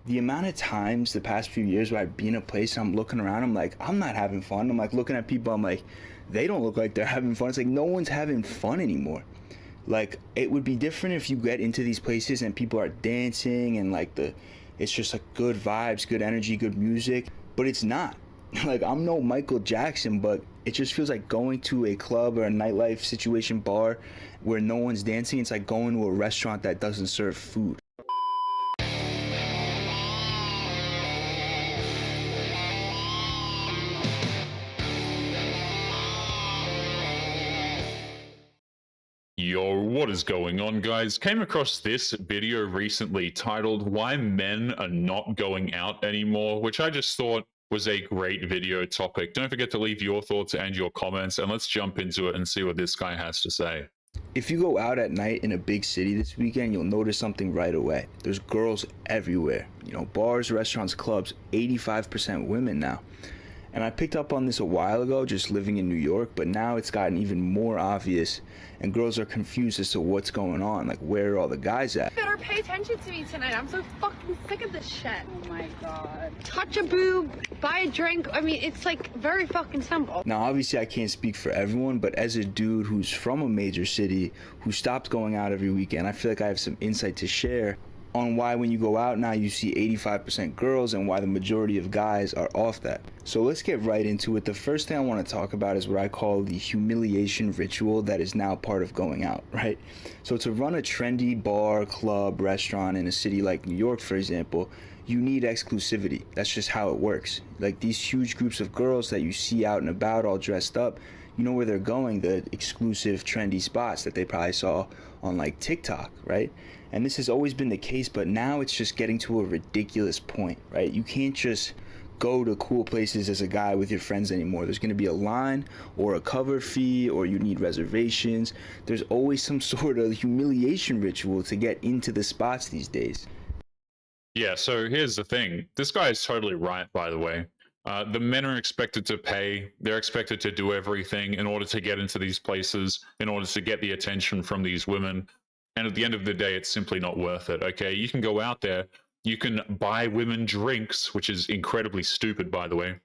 the amount of times the past few years where I'd be in a place and I'm looking around, I'm like, I'm not having fun. I'm like looking at people, I'm like, they don't look like they're having fun. It's like no one's having fun anymore. Like it would be different if you get into these places and people are dancing and like it's just like good vibes, good energy, good music, but it's not. Like I'm no Michael Jackson, but it just feels like going to a club or a nightlife situation bar where no one's dancing. It's like going to a restaurant that doesn't serve food. Yo, what is going on, guys? Came across this video recently titled Why Men Are Not Going Out Anymore, which I just thought was a great video topic. Don't forget to leave your thoughts and your comments, and let's jump into it and see what this guy has to say. If you go out at night in a big city this weekend, you'll notice something right away. There's girls everywhere. You know, bars, restaurants, clubs, 85% women now. And I picked up on this a while ago just living in New York, but now it's gotten even more obvious and girls are confused as to what's going on. Like, where are all the guys at? You better pay attention to me tonight. I'm so fucking sick of this shit. Oh my god. Touch a boob, buy a drink. I mean, it's like very fucking simple. Now, obviously I can't speak for everyone, but as a dude who's from a major city, who stopped going out every weekend, I feel like I have some insight to share on why when you go out now you see 85% girls and why the majority of guys are off that. So let's get right into it. The first thing I want to talk about is what I call the humiliation ritual that is now part of going out, right? So to run a trendy bar, club, restaurant in a city like New York, for example, you need exclusivity. That's just how it works. Like these huge groups of girls that you see out and about all dressed up, you know where they're going, the exclusive trendy spots that they probably saw on like TikTok, right? And this has always been the case, but now it's just getting to a ridiculous point, right? You can't just go to cool places as a guy with your friends anymore. There's going to be a line or a cover fee, or you need reservations. There's always some sort of humiliation ritual to get into the spots these days. Yeah, so here's the thing. This guy is totally right, by the way. The men are expected to pay. They're expected to do everything in order to get into these places, in order to get the attention from these women. And at the end of the day, it's simply not worth it, okay? You can go out there, you can buy women drinks, which is incredibly stupid, by the way.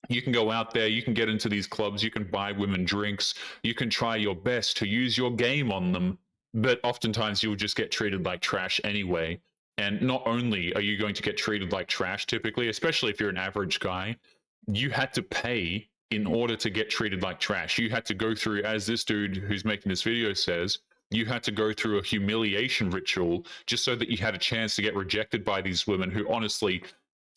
You can go out there, you can get into these clubs, you can buy women drinks, you can try your best to use your game on them, but oftentimes you'll just get treated like trash anyway. And not only are you going to get treated like trash typically, especially if you're an average guy, you had to pay in order to get treated like trash. You had to go through, as this dude who's making this video says, you had to go through a humiliation ritual just so that you had a chance to get rejected by these women who honestly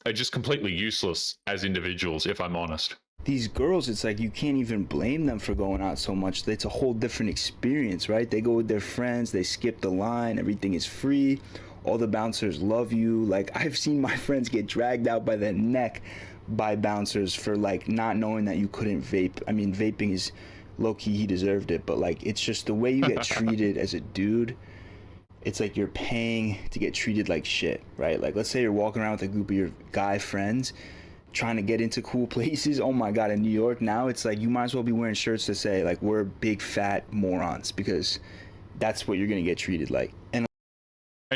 are just completely useless as individuals, if I'm honest. These girls, it's like you can't even blame them for going out so much. It's a whole different experience, right? They go with their friends, they skip the line, everything is free. All the bouncers love you. Like I've seen my friends get dragged out by the neck by bouncers for like not knowing that you couldn't vape. I mean, vaping is low-key, he deserved it, but like it's just the way you get treated as a dude. It's like you're paying to get treated like shit, right? Like let's say you're walking around with a group of your guy friends trying to get into cool places. Oh my god, in New York now it's like you might as well be wearing shirts that say like we're big fat morons, because that's what you're gonna get treated like. And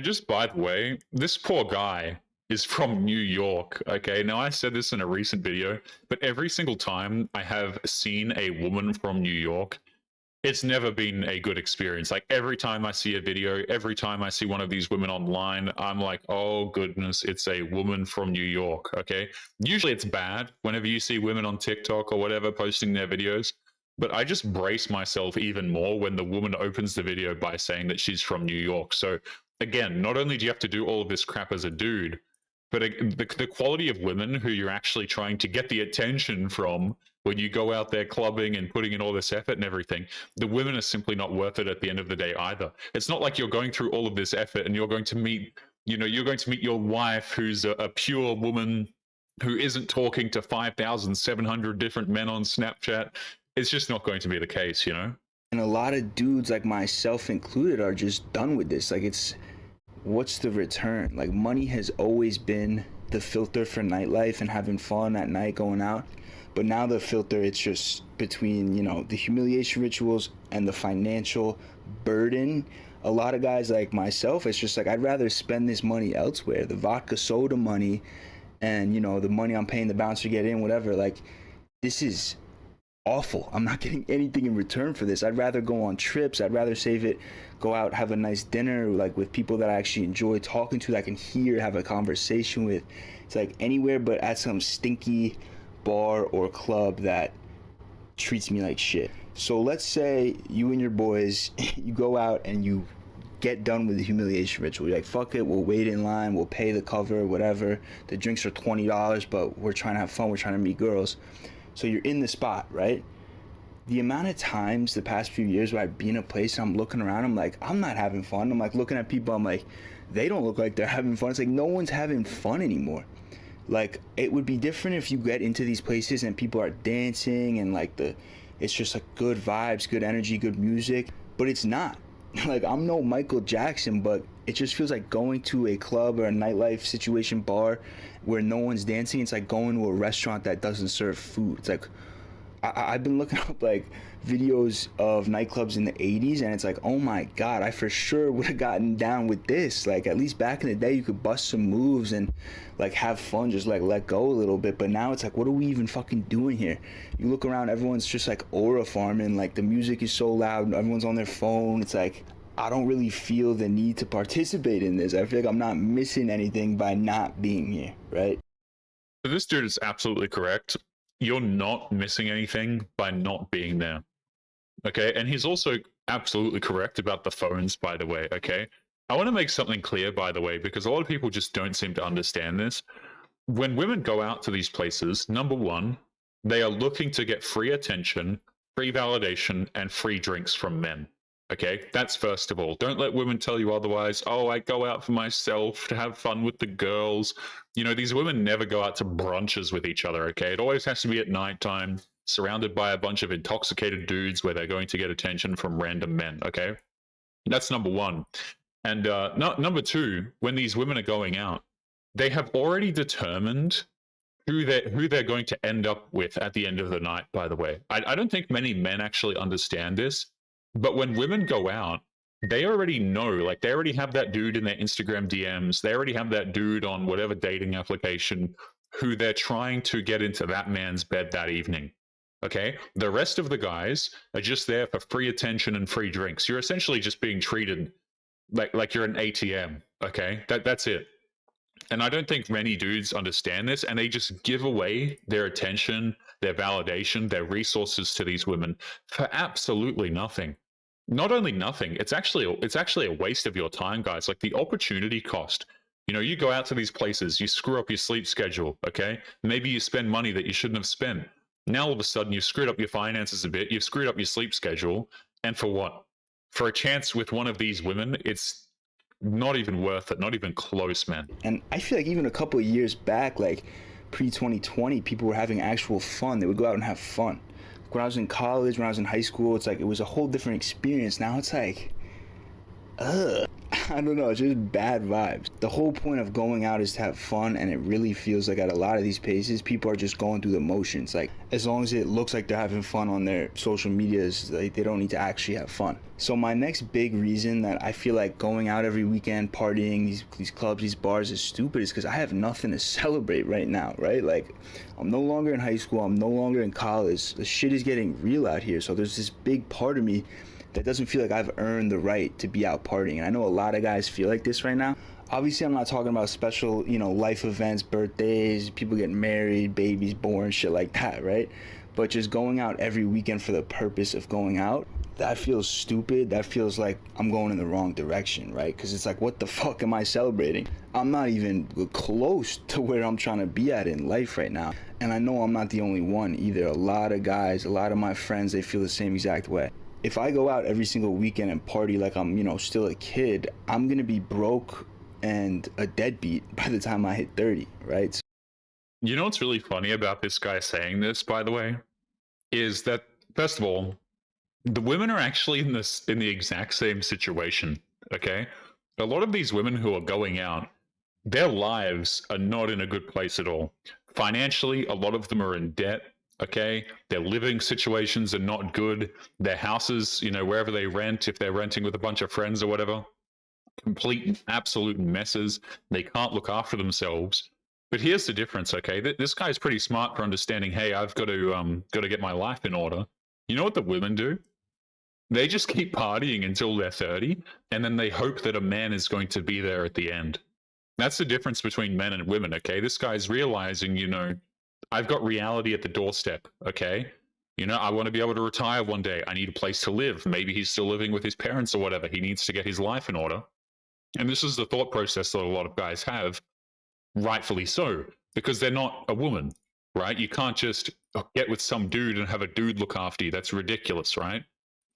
just by the way, this poor guy is from New York, okay? Now, I said this in a recent video, but every single time I have seen a woman from New York, it's never been a good experience. Like, every time I see a video, every time I see one of these women online, I'm like, oh, goodness, it's a woman from New York, okay? Usually it's bad whenever you see women on TikTok or whatever posting their videos, but I just brace myself even more when the woman opens the video by saying that she's from New York. So, again, not only do you have to do all of this crap as a dude, but the quality of women who you're actually trying to get the attention from when you go out there clubbing and putting in all this effort and everything, the women are simply not worth it at the end of the day either. It's not like you're going through all of this effort and you're going to meet, you're going to meet your wife who's a pure woman who isn't talking to 5,700 different men on Snapchat. It's just not going to be the case, And a lot of dudes, like myself included, are just done with this. Like, what's the return? Like, money has always been the filter for nightlife and having fun at night going out. But now the filter, it's just between, the humiliation rituals and the financial burden A lot of guys like myself, it's just like I'd rather spend this money elsewhere. The vodka soda money and, you know, the money I'm paying the bouncer to get in, whatever. Like, this is awful. I'm not getting anything in return for this. I'd rather go on trips. I'd rather save it, go out, have a nice dinner, like with people that I actually enjoy talking to, that I can hear, have a conversation with. It's like anywhere but at some stinky bar or club that treats me like shit. So let's say you and your boys, you go out and you get done with the humiliation ritual. You're like, fuck it, we'll wait in line, we'll pay the cover, whatever. The drinks are $20, but we're trying to have fun, we're trying to meet girls. So you're in the spot, right? The amount of times the past few years where I've been in a place and I'm looking around, I'm like, I'm not having fun. I'm like looking at people, I'm like, they don't look like they're having fun. It's like no one's having fun anymore. Like, it would be different if you get into these places and people are dancing and like it's just like good vibes, good energy, good music, but it's not. Like, I'm no Michael Jackson, but it just feels like going to a club or a nightlife situation bar where no one's dancing. It's like going to a restaurant that doesn't serve food. It's like, I've been looking up like videos of nightclubs in the 80s, and it's like, oh my god, I for sure would have gotten down with this. Like, at least back in the day you could bust some moves and like have fun, just like let go a little bit. But now it's like, what are we even fucking doing here? You look around, everyone's just like aura farming, like the music is so loud, everyone's on their phone. It's like, I don't really feel the need to participate in this. I feel like I'm not missing anything by not being here, right? So this dude is absolutely correct. You're not missing anything by not being there. Okay. And he's also absolutely correct about the phones, by the way. Okay. I want to make something clear, by the way, because a lot of people just don't seem to understand this. When women go out to these places, number one, they are looking to get free attention, free validation, and free drinks from men. Okay, that's first of all. Don't let women tell you otherwise. Oh, I go out for myself to have fun with the girls. You know, these women never go out to brunches with each other. Okay, it always has to be at nighttime, surrounded by a bunch of intoxicated dudes where they're going to get attention from random men. Okay, that's number one. And number two, when these women are going out, they have already determined who they're going to end up with at the end of the night. By the way, I don't think many men actually understand this. But when women go out, they already know, like they already have that dude in their Instagram DMs. They already have that dude on whatever dating application who they're trying to get into that man's bed that evening. Okay. The rest of the guys are just there for free attention and free drinks. You're essentially just being treated like you're an ATM. Okay. That's it. And I don't think many dudes understand this, and they just give away their attention, their validation, their resources to these women for absolutely nothing. Not only nothing, it's actually a waste of your time, guys. Like the opportunity cost. You know, you go out to these places, you screw up your sleep schedule, okay? Maybe you spend money that you shouldn't have spent. Now all of a sudden you've screwed up your finances a bit, you've screwed up your sleep schedule, and for what? For a chance with one of these women, it's not even worth it, not even close, man. And I feel like even a couple of years back, like pre-2020, people were having actual fun. They would go out and have fun. When I was in college, when I was in high school, it's like it was a whole different experience. Now it's like, ugh. I don't know, it's just bad vibes. The whole point of going out is to have fun, and it really feels like at a lot of these places, people are just going through the motions. Like, as long as it looks like they're having fun on their social medias, like, they don't need to actually have fun. So my next big reason that I feel like going out every weekend, partying, these clubs, these bars is stupid is because I have nothing to celebrate right now, right? Like, I'm no longer in high school, I'm no longer in college. The shit is getting real out here, so there's this big part of me that doesn't feel like I've earned the right to be out partying. And I know a lot of guys feel like this right now. Obviously, I'm not talking about special, you know, life events, birthdays, people getting married, babies born, shit like that, right? But just going out every weekend for the purpose of going out, that feels stupid. That feels like I'm going in the wrong direction, right? Because it's like, what the fuck am I celebrating? I'm not even close to where I'm trying to be at in life right now. And I know I'm not the only one either. A lot of guys, a lot of my friends, they feel the same exact way. If I go out every single weekend and party like I'm, you know, still a kid, I'm going to be broke and a deadbeat by the time I hit 30, right? You know what's really funny about this guy saying this, by the way, is that, first of all, the women are actually in the exact same situation, okay? A lot of these women who are going out, their lives are not in a good place at all. Financially, a lot of them are in debt. Okay, their living situations are not good. Their houses, wherever they rent, if they're renting with a bunch of friends or whatever, complete absolute messes. They can't look after themselves. But here's the difference, okay? This guy's pretty smart for understanding, hey, I've got to get my life in order. You know what the women do? They just keep partying until they're 30, and then they hope that a man is going to be there at the end. That's the difference between men and women, okay? This guy's realizing, I've got reality at the doorstep, okay? I want to be able to retire one day. I need a place to live. Maybe he's still living with his parents or whatever. He needs to get his life in order. And this is the thought process that a lot of guys have, rightfully so, because they're not a woman, right? You can't just get with some dude and have a dude look after you. That's ridiculous, right?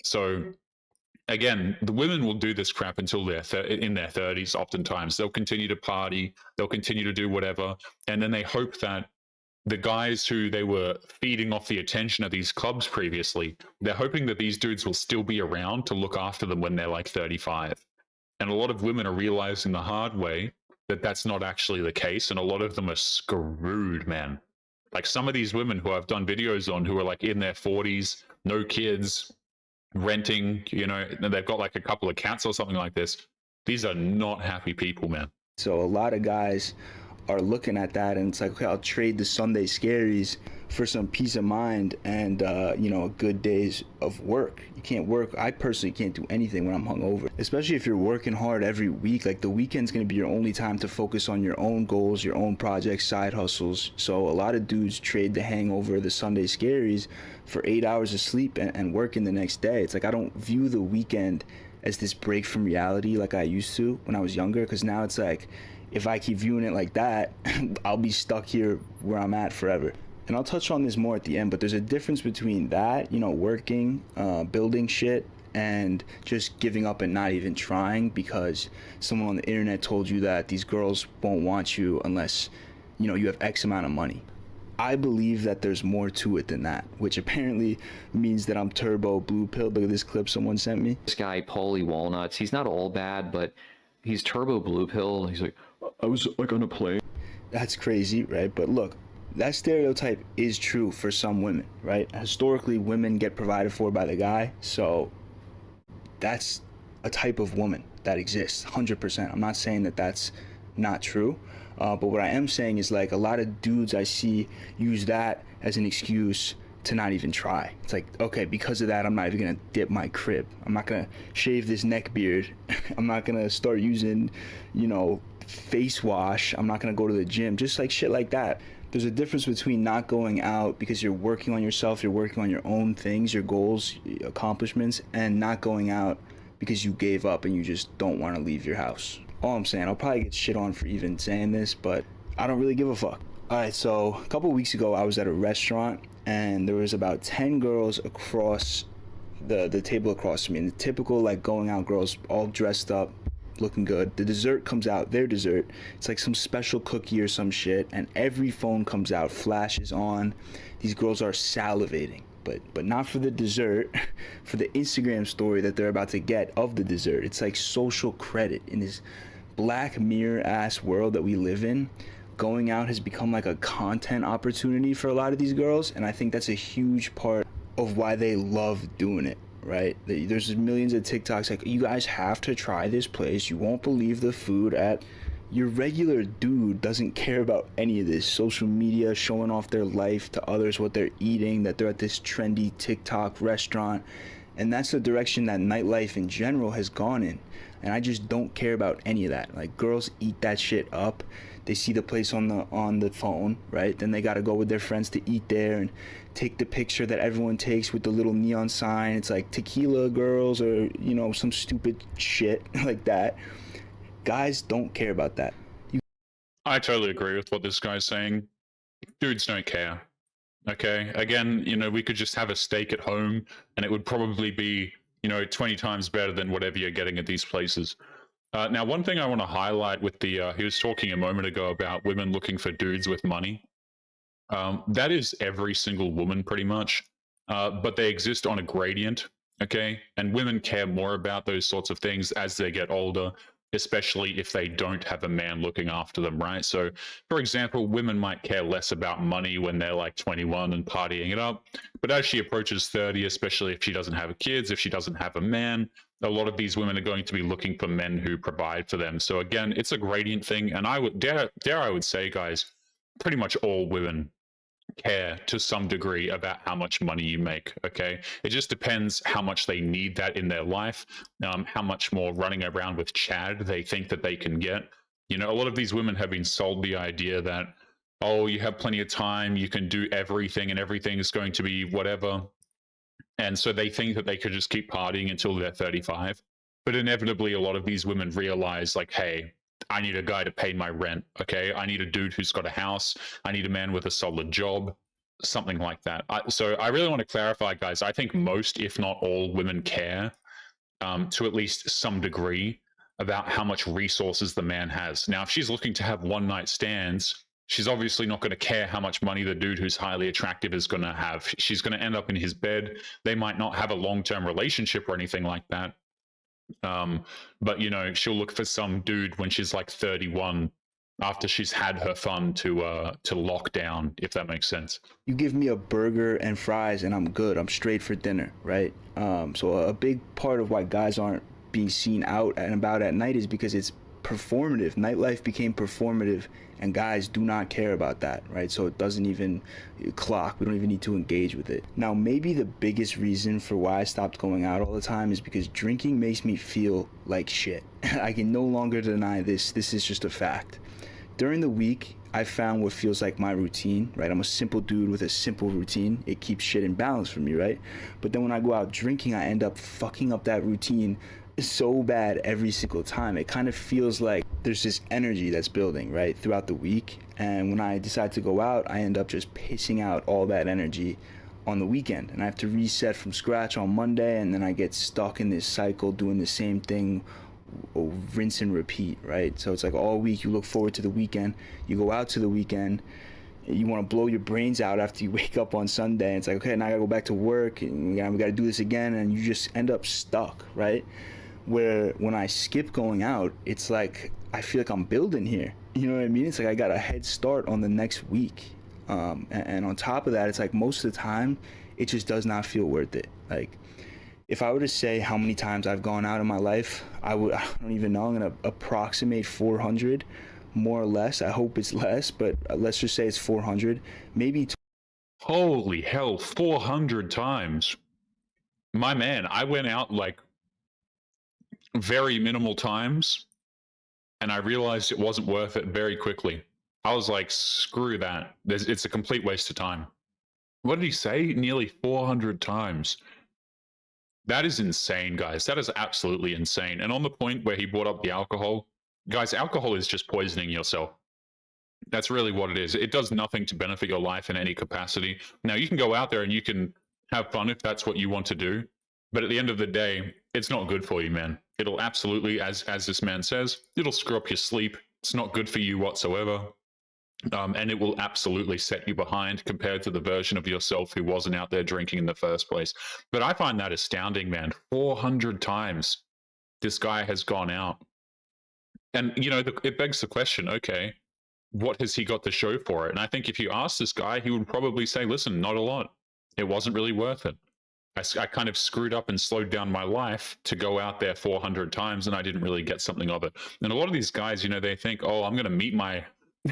So again, the women will do this crap until they're in their 30s. Oftentimes, they'll continue to party, they'll continue to do whatever, and then they hope that the guys who they were feeding off the attention of these clubs previously, they're hoping that these dudes will still be around to look after them when they're like 35. And a lot of women are realizing the hard way that that's not actually the case, and a lot of them are screwed, man. Like some of these women who I've done videos on who are like in their 40s, no kids, renting, they've got like a couple of cats or something like this. These are not happy people, man. So a lot of guys are looking at that and it's like, okay, I'll trade the Sunday scaries for some peace of mind and a good days of work. You can't work. I personally can't do anything when I'm hungover, especially if you're working hard every week. Like the weekend's gonna be your only time to focus on your own goals, your own projects, side hustles. So a lot of dudes trade the hangover, the Sunday scaries, for 8 hours of sleep and working the next day. It's like I don't view the weekend as this break from reality like I used to when I was younger, because now it's like, if I keep viewing it like that, I'll be stuck here where I'm at forever. And I'll touch on this more at the end, but there's a difference between that, working, building shit, and just giving up and not even trying because someone on the internet told you that these girls won't want you unless, you have X amount of money. I believe that there's more to it than that, which apparently means that I'm turbo blue pill. Look at this clip someone sent me. This guy, Paulie Walnuts, he's not all bad, but he's turbo blue pill. He's like, I was like on a plane. That's crazy, right? But look, that stereotype is true for some women, right? Historically, women get provided for by the guy, so that's a type of woman that exists, 100%. I'm not saying that that's not true, but what I am saying is like a lot of dudes I see use that as an excuse to not even try. It's like, okay, because of that, I'm not even gonna dip my crib. I'm not gonna shave this neck beard. I'm not gonna start using, face wash. I'm not gonna go to the gym. Just like shit like that. There's a difference between not going out because you're working on yourself, you're working on your own things, your goals, accomplishments, and not going out because you gave up and you just don't want to leave your house. All I'm saying, I'll probably get shit on for even saying this, but I don't really give a fuck. All right, so a couple weeks ago, I was at a restaurant and there was about 10 girls across the table across from me. And the typical like going out girls, all dressed up, looking good. The dessert comes out, their dessert. It's like some special cookie or some shit, and every phone comes out, flashes on. These girls are salivating, but not for the dessert, for the Instagram story that they're about to get of the dessert. It's like social credit in this Black Mirror ass world that we live in. Going out has become like a content opportunity for a lot of these girls, and I think that's a huge part of why they love doing it, right? There's millions of TikToks like, you guys have to try this place, you won't believe the food at. Your regular dude doesn't care about any of this social media, showing off their life to others, what they're eating, that they're at this trendy TikTok restaurant. And that's the direction that nightlife in general has gone in, and I just don't care about any of that. Like, girls eat that shit up. They see the place on the phone, right? Then they gotta go with their friends to eat there and take the picture that everyone takes with the little neon sign. It's like tequila girls or some stupid shit like that. Guys don't care about that. I totally agree with what this guy's saying. Dudes don't care. Okay, again, we could just have a steak at home and it would probably be 20 times better than whatever you're getting at these places. Now, one thing I want to highlight with he was talking a moment ago about women looking for dudes with money. That is every single woman pretty much, but they exist on a gradient, okay? And women care more about those sorts of things as they get older. especially if they don't have a man looking after them, right? So, for example, women might care less about money when they're like 21 and partying it up. But as she approaches 30, especially if she doesn't have kids, if she doesn't have a man, a lot of these women are going to be looking for men who provide for them. So again, it's a gradient thing. And I would dare I would say, guys, pretty much all women care to some degree about how much money you make. Okay, it just depends how much they need that in their life, how much more running around with Chad they think that they can get. You know, a lot of these women have been sold the idea that, oh, you have plenty of time, you can do everything, and everything is going to be whatever. And so they think that they could just keep partying until they're 35. But inevitably, a lot of these women realize, like, hey, I need a guy to pay my rent. Okay, I need a dude who's got a house. I need a man with a solid job, something like that. So I really want to clarify, guys. I think most, if not all, women care to at least some degree about how much resources the man has. Now, if she's looking to have one night stands, she's obviously not going to care how much money the dude who's highly attractive is going to have. She's going to end up in his bed. They might not have a long-term relationship or anything like that. But you know, she'll look for some dude when she's like 31 after she's had her fun to lock down, if that makes sense. You give me a burger and fries and I'm good. I'm straight for dinner, right? So a big part of why guys aren't being seen out and about at night is because it's performative. Nightlife became performative, and guys do not care about that, right? So it doesn't even clock. We don't even need to engage with it. Now, maybe the biggest reason for why I stopped going out all the time is because drinking makes me feel like shit. I can no longer deny this. This is just a fact. During the week, I found what feels like my routine, right? I'm a simple dude with a simple routine. It keeps shit in balance for me, right? But then when I go out drinking, I end up fucking up that routine so bad every single time. It kind of feels like there's this energy that's building, right, throughout the week. And when I decide to go out, I end up just pissing out all that energy on the weekend. And I have to reset from scratch on Monday, and then I get stuck in this cycle doing the same thing, rinse and repeat, right? So it's like all week you look forward to the weekend, you go out to the weekend, you want to blow your brains out after you wake up on Sunday. It's like, okay, now I gotta go back to work, and we gotta do this again, and you just end up stuck, right? Where when I skip going out, it's like I feel like I'm building here. You know what I mean? It's like I got a head start on the next week. And on top of that, it's like most of the time, it just does not feel worth it. Like, if I were to say how many times I've gone out in my life, I don't even know. I'm gonna approximate 400, more or less. I hope it's less, but let's just say it's 400, maybe. Holy hell, 400 times. My man, I went out like very minimal times, and I realized it wasn't worth it very quickly. I was like, screw that. It's a complete waste of time. What did he say? Nearly 400 times. That is insane, guys. That is absolutely insane. And on the point where he brought up the alcohol, guys, alcohol is just poisoning yourself. That's really what it is. It does nothing to benefit your life in any capacity. Now, you can go out there and you can have fun if that's what you want to do. But at the end of the day, it's not good for you, man. It'll absolutely, as this man says, it'll screw up your sleep. It's not good for you whatsoever. And it will absolutely set you behind compared to the version of yourself who wasn't out there drinking in the first place. But I find that astounding, man. 400 times this guy has gone out. And, you know, it begs the question, okay, what has he got to show for it? And I think if you ask this guy, he would probably say, listen, not a lot. It wasn't really worth it. I kind of screwed up and slowed down my life to go out there 400 times, and I didn't really get something of it. And a lot of these guys, you know, they think, oh, I'm going to meet my...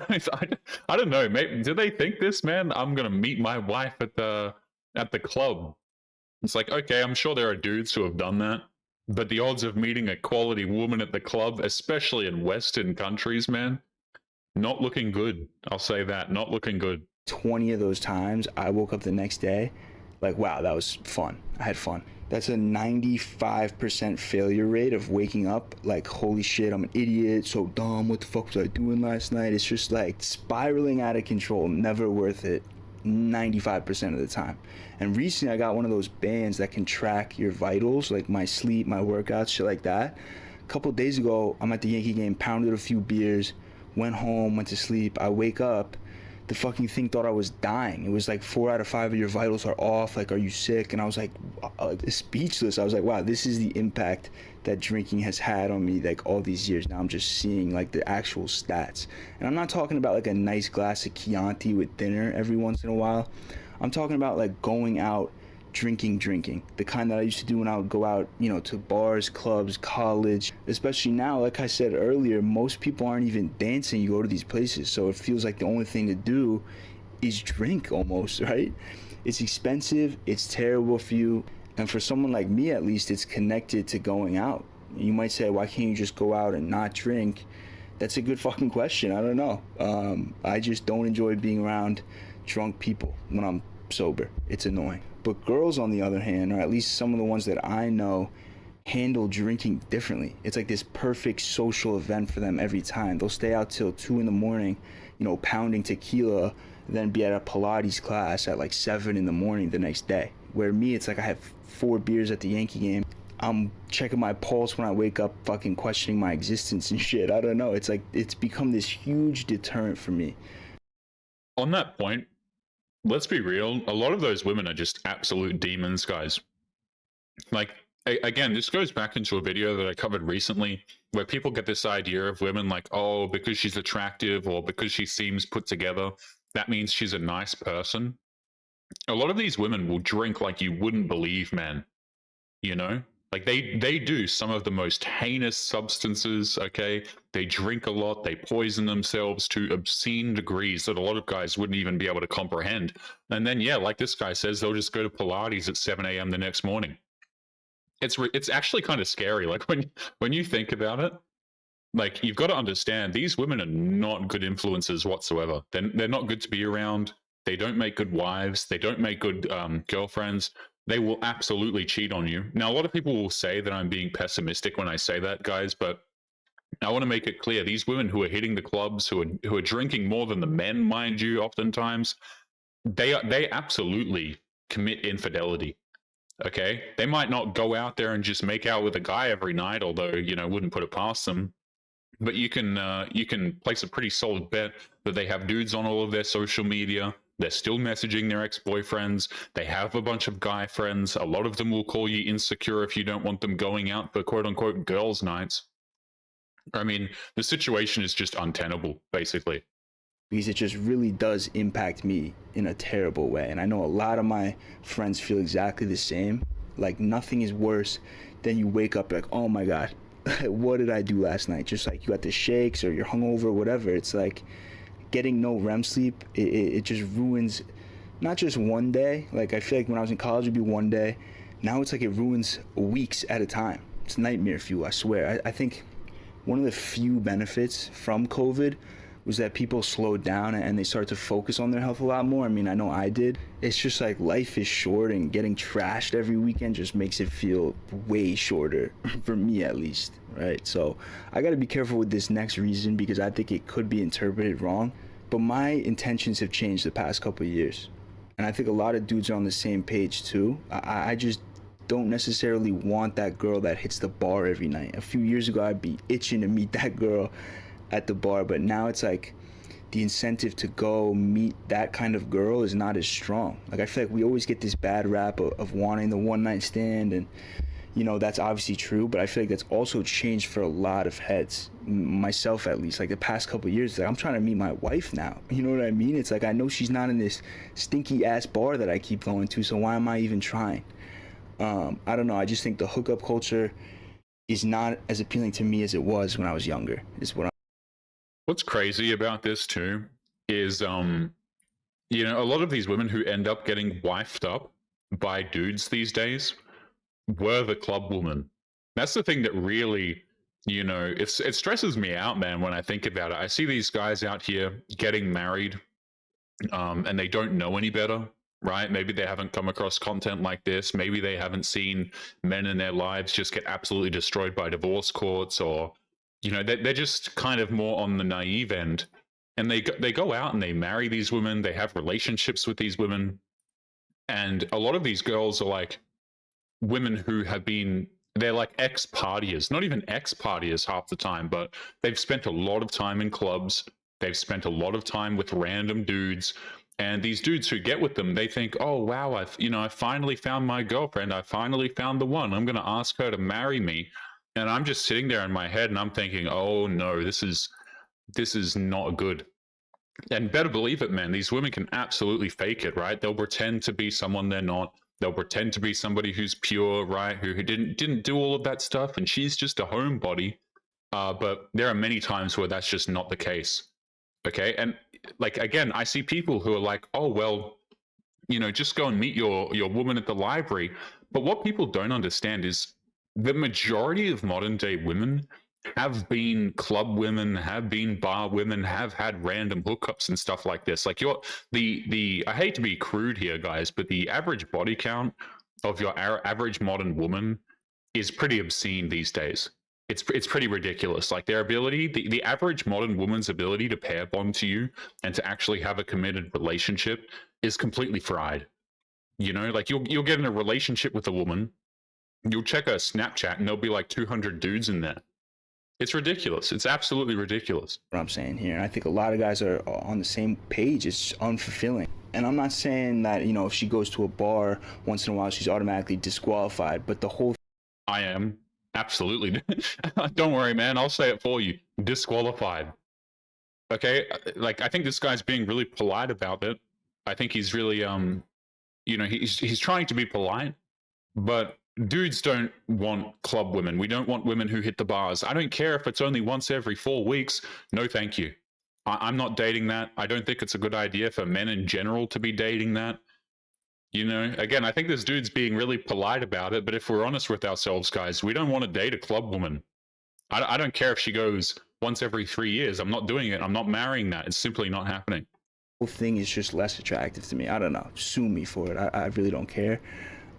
I don't know, maybe, do they think this, man? I'm going to meet my wife at the club. It's like, okay, I'm sure there are dudes who have done that, but the odds of meeting a quality woman at the club, especially in Western countries, man, not looking good. I'll say that, not looking good. 20 of those times, I woke up the next day like, wow, that was fun. I had fun. That's a 95% failure rate of waking up like, holy shit, I'm an idiot, so dumb, what the fuck was I doing last night? It's just like spiraling out of control, never worth it 95% of the time. And recently I got one of those bands that can track your vitals, like my sleep, my workouts, shit like that. A couple days ago, I'm at the Yankee game, pounded a few beers, went home, went to sleep. I wake up, the fucking thing thought I was dying. It was like 4 out of 5 of your vitals are off. Like, are you sick? And I was like speechless. I was like, wow, this is the impact that drinking has had on me like all these years. Now I'm just seeing like the actual stats. And I'm not talking about like a nice glass of Chianti with dinner every once in a while. I'm talking about like going out drinking, the kind that I used to do when I would go out, you know, to bars, clubs, college. Especially now, like I said earlier, most people aren't even dancing. You go to these places, so it feels like the only thing to do is drink almost, right? It's expensive, it's terrible for you, and for someone like me at least, it's connected to going out. You might say, why can't you just go out and not drink? That's a good fucking question. I don't know. I just don't enjoy being around drunk people when I'm sober. It's annoying. But girls, on the other hand, or at least some of the ones that I know, handle drinking differently. It's like this perfect social event for them every time. They'll stay out till 2 in the morning, you know, pounding tequila, then be at a Pilates class at like 7 in the morning the next day. Where me, it's like I have 4 beers at the Yankee game. I'm checking my pulse when I wake up, fucking questioning my existence and shit. I don't know. It's like, it's become this huge deterrent for me. On that point, let's be real, a lot of those women are just absolute demons, guys. Like, again, this goes back into a video that I covered recently where people get this idea of women like, oh, because she's attractive or because she seems put together, that means she's a nice person. A lot of these women will drink like you wouldn't believe, man. You know? Like they do some of the most heinous substances, okay? They drink a lot, they poison themselves to obscene degrees that a lot of guys wouldn't even be able to comprehend. And then, yeah, like this guy says, they'll just go to Pilates at 7 a.m. the next morning. It's actually kind of scary. Like when you think about it, like you've got to understand these women are not good influences whatsoever. They're not good to be around. They don't make good wives. They don't make good girlfriends. They will absolutely cheat on you. Now, a lot of people will say that I'm being pessimistic when I say that, guys, but I want to make it clear. These women who are hitting the clubs, who are drinking more than the men, mind you, oftentimes, they absolutely commit infidelity. Okay? They might not go out there and just make out with a guy every night, although, you know, wouldn't put it past them. But you can place a pretty solid bet that they have dudes on all of their social media. They're still messaging their ex-boyfriends. They have a bunch of guy friends. A lot of them will call you insecure if you don't want them going out for quote-unquote girls' nights. I mean, the situation is just untenable, basically. Because it just really does impact me in a terrible way. And I know a lot of my friends feel exactly the same. Like, nothing is worse than you wake up like, oh my God, what did I do last night? Just like you got the shakes or you're hungover or whatever. It's like getting no REM sleep, it just ruins not just one day. Like I feel like when I was in college it'd be one day. Now it's like it ruins weeks at a time. It's a nightmare for you, I swear. I think one of the few benefits from COVID was that people slowed down and they started to focus on their health a lot more. I mean, I know I did. It's just like life is short, and getting trashed every weekend just makes it feel way shorter, for me at least, right? So I gotta be careful with this next reason because I think it could be interpreted wrong. But my intentions have changed the past couple of years. And I think a lot of dudes are on the same page too. I just don't necessarily want that girl that hits the bar every night. A few years ago, I'd be itching to meet that girl at the bar, but now it's like the incentive to go meet that kind of girl is not as strong. Like I feel like we always get this bad rap of wanting the one night stand, and you know that's obviously true, but I feel like that's also changed for a lot of heads, myself at least. Like the past couple of years, like I'm trying to meet my wife now, you know what I mean? It's like I know she's not in this stinky ass bar that I keep going to, so why am I even trying? I don't know, I just think the hookup culture is not as appealing to me as it was when I was younger, is what What's crazy about this too is, you know, a lot of these women who end up getting wifed up by dudes these days were the club woman. That's the thing that really, you know, it stresses me out, man, when I think about it. I see these guys out here getting married, and they don't know any better, right? Maybe they haven't come across content like this. Maybe they haven't seen men in their lives just get absolutely destroyed by divorce courts, or you know, they're just kind of more on the naive end, and they go out and they marry these women. They have relationships with these women, and a lot of these girls are like women who have been, they're like ex-partiers, not even ex-partiers half the time, but they've spent a lot of time in clubs. They've spent a lot of time with random dudes, and these dudes who get with them, they think, oh wow, I finally found my girlfriend. I finally found the one. I'm gonna ask her to marry me. And I'm just sitting there in my head and I'm thinking, oh no, this is not good. And better believe it, man, these women can absolutely fake it, right? They'll pretend to be someone they're not. They'll pretend to be somebody who's pure, right? Who didn't do all of that stuff, and she's just a homebody. But there are many times where that's just not the case. Okay, and like again, I see people who are like, "Oh well, just go and meet your woman at the library." But what people don't understand is the majority of modern day women have been club women, have been bar women, have had random hookups and stuff like this. Like the I hate to be crude here, guys, but the average body count of your average modern woman is pretty obscene these days. It's pretty ridiculous. Like their ability, the average modern woman's ability to pair bond to you and to actually have a committed relationship is completely fried. Like you'll get in a relationship with a woman, you'll check her Snapchat, and there'll be like 200 dudes in there. It's ridiculous. It's absolutely ridiculous. What I'm saying here, and I think a lot of guys are on the same page. It's unfulfilling. And I'm not saying that, if she goes to a bar once in a while, she's automatically disqualified, but the whole I am. Absolutely. Don't worry, man. I'll say it for you. Disqualified. Okay? Like, I think this guy's being really polite about it. I think he's really, he's trying to be polite, but dudes don't want club women. We don't want women who hit the bars. I don't care if it's only once every 4 weeks. No, thank you. I'm not dating that. I don't think it's a good idea for men in general to be dating that. Again, I think this dude's being really polite about it, but if we're honest with ourselves, guys, we don't want to date a club woman. I don't care if she goes once every 3 years. I'm not doing it. I'm not marrying that. It's simply not happening. whole thing is just less attractive to me. I don't know. Sue me for it. I really don't care.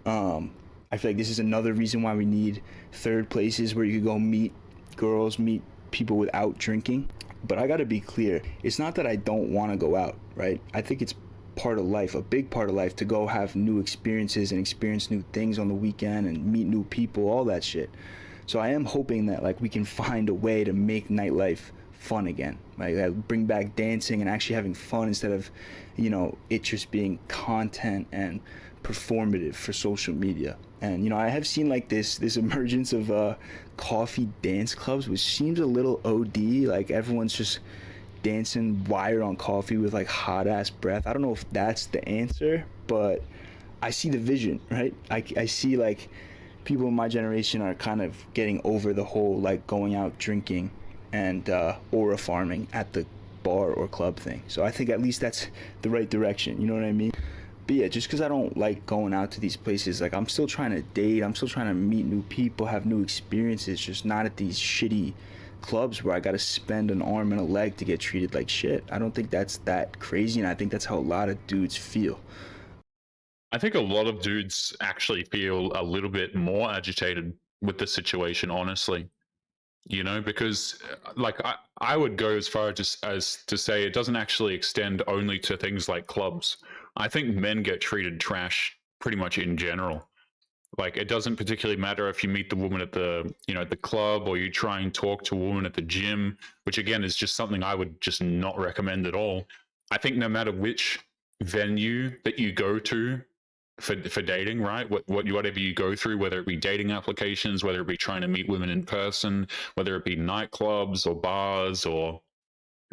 I feel like this is another reason why we need third places where you could go meet girls, meet people without drinking. But I got to be clear. It's not that I don't want to go out, right? I think it's part of life, a big part of life, to go have new experiences and experience new things on the weekend and meet new people, all that shit. So I am hoping that we can find a way to make nightlife fun again, bring back dancing and actually having fun instead of it just being content and performative for social media. And I have seen this emergence of coffee dance clubs, which seems a little OD. Everyone's just dancing wired on coffee with hot ass breath. I don't know if that's the answer, but I see the vision, right? I see people in my generation are kind of getting over the whole going out drinking and aura farming at the bar or club thing. So I think at least that's the right direction, you know what I mean? But yeah, just because I don't like going out to these places, I'm still trying to date, I'm still trying to meet new people, have new experiences, just not at these shitty clubs where I gotta spend an arm and a leg to get treated like shit. I don't think that's that crazy, and I think that's how a lot of dudes feel. I think a lot of dudes actually feel a little bit more agitated with the situation, honestly. Because I would go as far as to say it doesn't actually extend only to things like clubs. I think men get treated trash pretty much in general. It doesn't particularly matter if you meet the woman at the at the club, or you try and talk to a woman at the gym, which again is just something I would just not recommend at all. I think no matter which venue that you go to for dating, right? Whatever you go through, whether it be dating applications, whether it be trying to meet women in person, whether it be nightclubs or bars or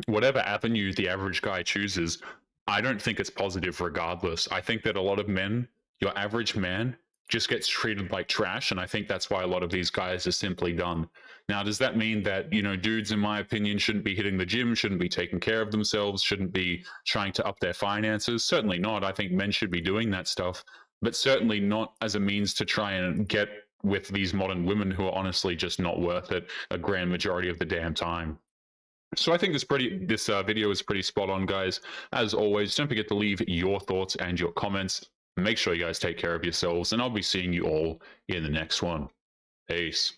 whatever avenue the average guy chooses, I don't think it's positive regardless. I think that a lot of men, your average man, just gets treated like trash, and I think that's why a lot of these guys are simply done. Now, does that mean that, dudes, in my opinion, shouldn't be hitting the gym, shouldn't be taking care of themselves, shouldn't be trying to up their finances? Certainly not. I think men should be doing that stuff, but certainly not as a means to try and get with these modern women who are honestly just not worth it a grand majority of the damn time. So I think this video is pretty spot on, guys. As always, don't forget to leave your thoughts and your comments. Make sure you guys take care of yourselves, and I'll be seeing you all in the next one. Peace.